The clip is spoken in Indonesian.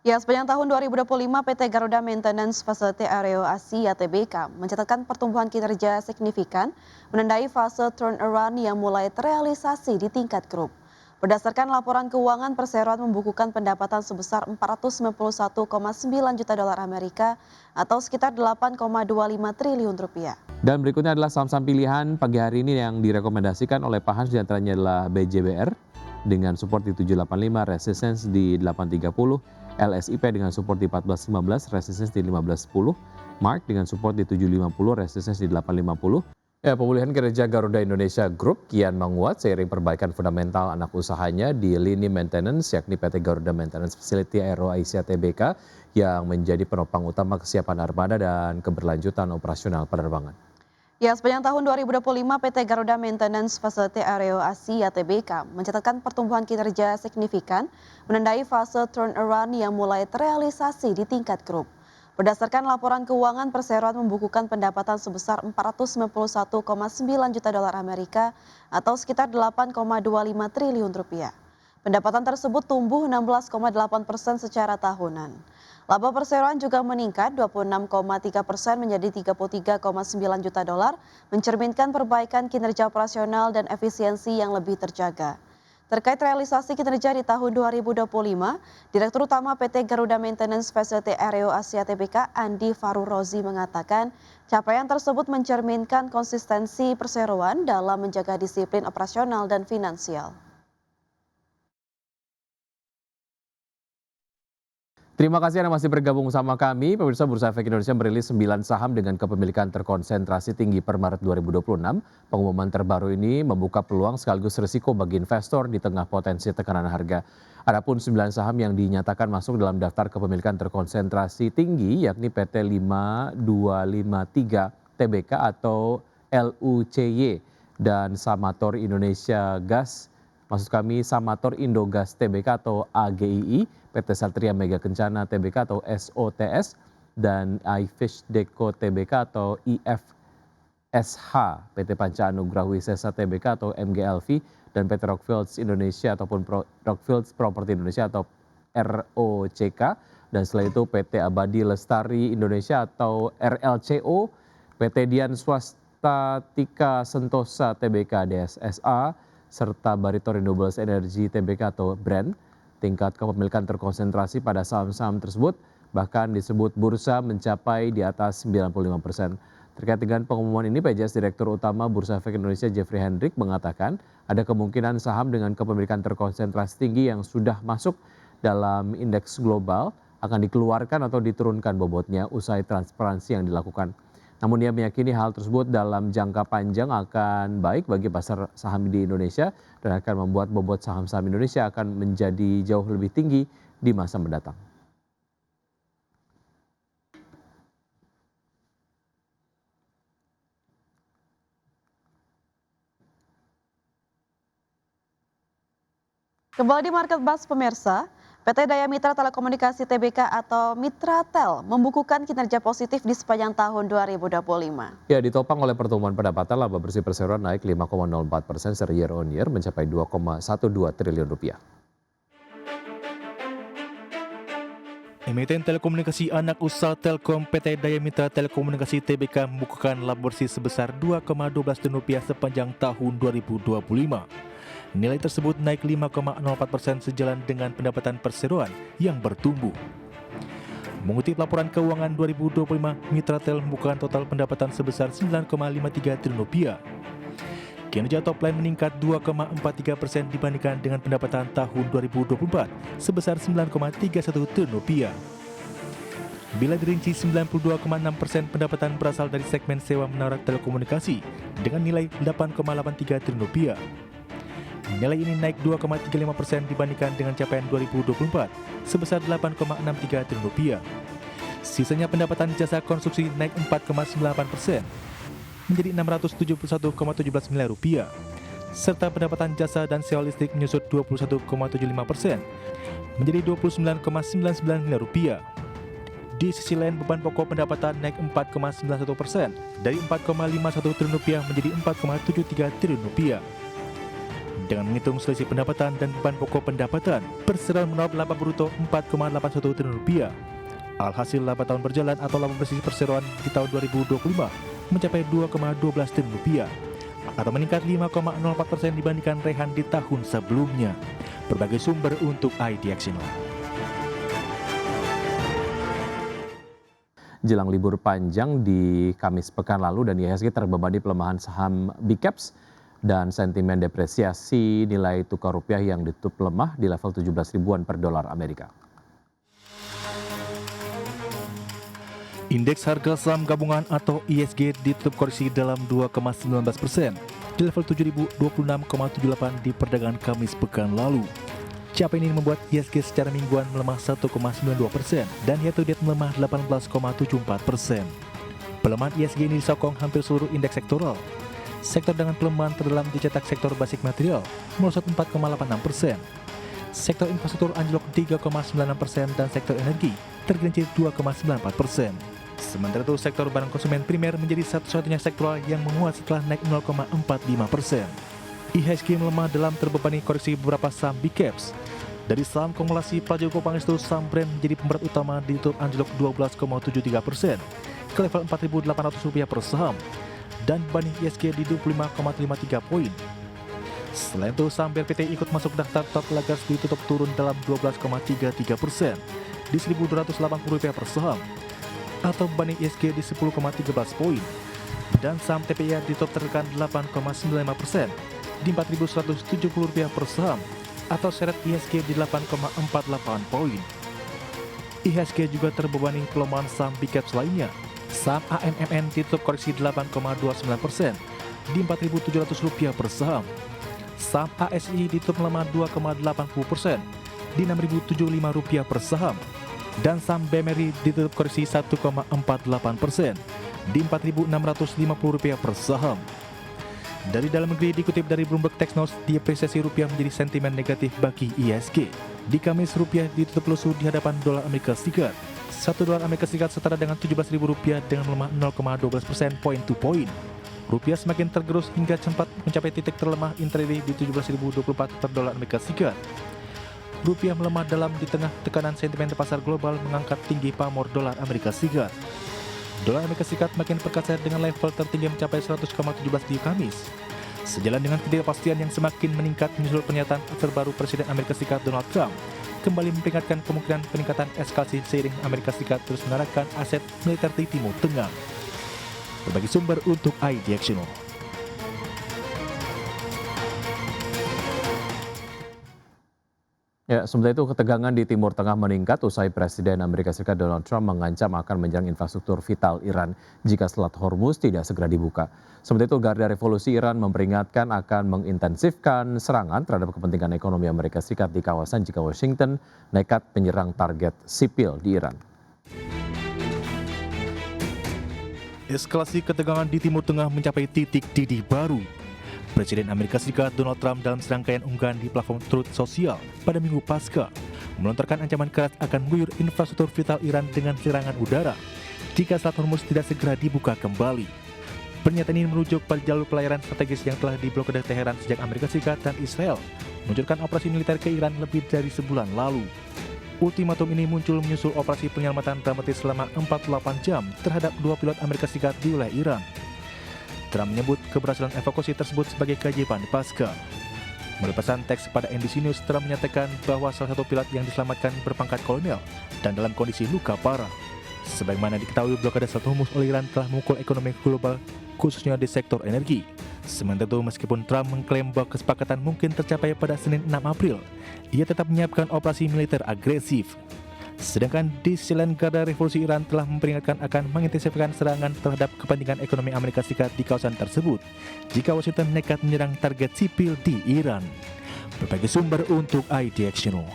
Ya, sepanjang tahun 2025, PT Garuda Maintenance Facility Aero Asia (TBK) mencatatkan pertumbuhan kinerja signifikan, menandai fase turnaround yang mulai terrealisasi di tingkat grup. Berdasarkan laporan keuangan, perseroan membukukan pendapatan sebesar 491,9 juta dolar Amerika atau sekitar 8,25 triliun rupiah. Dan berikutnya adalah saham-saham pilihan pagi hari ini yang direkomendasikan oleh Pak Hans, diantaranya adalah BJBR dengan support di 785, resistance di 830, LSIP dengan support di 1415, resistance di 1510, Mark dengan support di 750, resistance di 850. Ya, pemulihan kinerja Garuda Indonesia Group kian menguat seiring perbaikan fundamental anak usahanya di lini maintenance, yakni PT Garuda Maintenance Facility Aero Asia (TBK) yang menjadi penopang utama kesiapan armada dan keberlanjutan operasional penerbangan. Ya, sepanjang tahun 2025, PT Garuda Maintenance Facility Aero Asia (TBK) mencatatkan pertumbuhan kinerja signifikan, menandai fase turnaround yang mulai terrealisasi di tingkat grup. Berdasarkan laporan keuangan, perseroan membukukan pendapatan sebesar 491,9 juta dolar Amerika atau sekitar 8,25 triliun rupiah. Pendapatan tersebut tumbuh 16,8% secara tahunan. Laba perseroan juga meningkat 26,3% menjadi 33,9 juta dolar, mencerminkan perbaikan kinerja operasional dan efisiensi yang lebih terjaga. Terkait realisasi kinerja di tahun 2025, Direktur Utama PT Garuda Maintenance Facility Aero Asia (TBK) Andi Farur Rozi mengatakan, capaian tersebut mencerminkan konsistensi perseroan dalam menjaga disiplin operasional dan finansial. Terima kasih Anda masih bergabung sama kami. Pemirsa, Bursa Efek Indonesia merilis 9 saham dengan kepemilikan terkonsentrasi tinggi per Maret 2026. Pengumuman terbaru ini membuka peluang sekaligus risiko bagi investor di tengah potensi tekanan harga. Adapun 9 saham yang dinyatakan masuk dalam daftar kepemilikan terkonsentrasi tinggi yakni PT 5253 TBK atau LUCY dan Samator Indonesia Gas, maksud kami Samator Indogas TBK atau AGII, PT Satria Mega Kencana TBK atau SOTS, dan iFish Deco TBK atau IFSH, PT Panca Anugrah Wisesa TBK atau MGLV, dan PT Rockfields Indonesia ataupun Rockfields Property Indonesia atau ROCK, dan setelah itu PT Abadi Lestari Indonesia atau RLCO, PT Dian Swasta Tika Sentosa TBK DSSA, serta Barito Renewables Energy TBK atau BREN. Tingkat kepemilikan terkonsentrasi pada saham-saham tersebut bahkan disebut bursa mencapai di atas 95%. Terkait dengan pengumuman ini, PJS Direktur Utama Bursa Efek Indonesia Jeffrey Hendrik mengatakan ada kemungkinan saham dengan kepemilikan terkonsentrasi tinggi yang sudah masuk dalam indeks global akan dikeluarkan atau diturunkan bobotnya usai transparansi yang dilakukan. Namun ia meyakini hal tersebut dalam jangka panjang akan baik bagi pasar saham di Indonesia dan akan membuat bobot saham-saham Indonesia akan menjadi jauh lebih tinggi di masa mendatang. Kembali di Market Buzz pemirsa, PT Daya Mitra Telekomunikasi TBK atau Mitratel membukukan kinerja positif di sepanjang tahun 2025. Ya, ditopang oleh pertumbuhan pendapatan, laba bersih perseroan naik 5,04% secara year on year mencapai 2,12 triliun rupiah. Emiten telekomunikasi anak usaha Telkom PT Daya Mitra Telekomunikasi TBK membukukan laba bersih sebesar 2,12 triliun rupiah sepanjang tahun 2025. Nilai tersebut naik 5,04% sejalan dengan pendapatan perseroan yang bertumbuh. Mengutip laporan keuangan 2025, Mitratel membukukan total pendapatan sebesar 9,53 triliun rupiah. Kinerja top line meningkat 2,43% dibandingkan dengan pendapatan tahun 2024 sebesar 9,31 triliun rupiah. Bila dirinci 92,6% pendapatan berasal dari segmen sewa menara telekomunikasi dengan nilai 8,83 triliun rupiah. Nilai ini naik 2,35% dibandingkan dengan capaian 2024 sebesar 8,63 triliun rupiah. Sisanya pendapatan jasa konstruksi naik 4,98% menjadi 671,17 miliar rupiah, serta pendapatan jasa dan sewa listrik menyusut 21,75% menjadi 29,99 miliar rupiah. Di sisi lain, beban pokok pendapatan naik 4,91% dari 4,51 triliun rupiah menjadi 4,73 triliun rupiah. dengan menghitung selisih pendapatan dan beban pokok pendapatan, perseroan menurut laba bruto 4,81 triliun rupiah. Alhasil laba tahun berjalan atau laba bersih perseroan di tahun 2025 mencapai 2,12 triliun rupiah atau meningkat 5,04% dibandingkan rehan di tahun sebelumnya. Berbagai sumber untuk IDXino. Jelang libur panjang di Kamis pekan lalu dan IHSG terbebani pelemahan saham Big Caps dan sentimen depresiasi nilai tukar rupiah yang ditutup lemah di level 17 ribuan per dolar Amerika. Indeks harga saham gabungan atau IHSG ditutup koreksi dalam 2,19% di level 7.026,78 di perdagangan Kamis pekan lalu. Capaian ini membuat IHSG secara mingguan melemah 1,92% dan year to date melemah 18,74%. Pelemahan IHSG ini disokong hampir seluruh indeks sektoral. Sektor dengan pelemahan terdalam dicetak sektor basic material merosot 4,86%. Sektor infrastruktur anjlok 3,96% dan sektor energi tergelincir 2,94%. Sementara itu sektor barang konsumen primer menjadi satu-satunya sektoral yang menguat setelah naik 0,45%. IHSG melemah dalam terbebani koreksi beberapa saham Big Caps. Dari saham kumulasi Prajogo Pangestu, saham Brand menjadi pemberat utama ditutup anjlok 12,73% ke level Rp4.800 per saham dan beban IHSG di 25,53 poin. Selain itu, saham BRPT ikut masuk daftar top lagers ditutup turun dalam 12,33% di Rp1.280 per saham atau beban IHSG di 10,13 poin. Dan saham TPIA ditutup tertekan 8,95% di Rp4.170 per saham atau seret IHSG di 8,48 poin. IHSG juga terbebani pelemahan saham Big Caps lainnya. Saham AMMN ditutup koreksi 8,29% di Rp4.700 per saham. Saham ASI ditutup melemah 2,80% di Rp6.075 per saham. Dan saham BMRI ditutup koreksi 1,48% di Rp4.650 per saham. Dari dalam negeri dikutip dari Bloomberg Technos, depresiasi rupiah menjadi sentimen negatif bagi IHSG. Di Kamis rupiah ditutup lesu di hadapan dolar Amerika Serikat. 1 dolar Amerika Serikat setara dengan Rp17.000 dengan melemah 0,12% point to point. Rupiah semakin tergerus hingga sempat mencapai titik terlemah intraday di Rp17.024 per dolar Amerika Serikat. Rupiah melemah dalam di tengah tekanan sentimen di pasar global mengangkat tinggi pamor dolar Amerika Serikat. Dolar Amerika Serikat makin perkasa dengan level tertinggi mencapai 100,17 di Kamis. Sejalan dengan ketidakpastian yang semakin meningkat menyusul pernyataan terbaru Presiden Amerika Serikat Donald Trump kembali memperingatkan kemungkinan peningkatan eskalasi seiring Amerika Serikat terus mengarahkan aset militer di Timur Tengah. Berbagai sumber untuk IDXino. Ya, sementara itu ketegangan di Timur Tengah meningkat usai Presiden Amerika Serikat Donald Trump mengancam akan menyerang infrastruktur vital Iran jika Selat Hormuz tidak segera dibuka. Sementara itu Garda Revolusi Iran memperingatkan akan mengintensifkan serangan terhadap kepentingan ekonomi Amerika Serikat di kawasan jika Washington nekat menyerang target sipil di Iran. Eskalasi ketegangan di Timur Tengah mencapai titik didih baru. Presiden Amerika Serikat Donald Trump dalam serangkaian unggahan di platform Truth Social pada Minggu Paskah melontarkan ancaman keras akan mengguyur infrastruktur vital Iran dengan serangan udara jika Selat Hormuz tidak segera dibuka kembali. Pernyataan ini merujuk pada jalur pelayaran strategis yang telah diblokade Teheran sejak Amerika Serikat dan Israel meluncurkan operasi militer ke Iran lebih dari sebulan lalu. Ultimatum ini muncul menyusul operasi penyelamatan dramatis selama 48 jam terhadap 2 pilot Amerika Serikat di wilayah Iran. Trump menyebut keberhasilan evakuasi tersebut sebagai keajaiban Paskah. Melalui pesan teks pada NBC News, Trump menyatakan bahwa salah satu pilot yang diselamatkan berpangkat kolonel dan dalam kondisi luka parah. Sebagaimana diketahui, blokade Selat Hormuz oleh Iran telah memukul ekonomi global, khususnya di sektor energi. Sementara itu, meskipun Trump mengklaim bahwa kesepakatan mungkin tercapai pada Senin 6 April, ia tetap menyiapkan operasi militer agresif. Sedangkan di sisi lain, Garda Revolusi Iran telah memperingatkan akan mengintensifkan serangan terhadap kepentingan ekonomi Amerika Serikat di kawasan tersebut jika Washington nekat menyerang target sipil di Iran. Berbagai sumber untuk IDXino.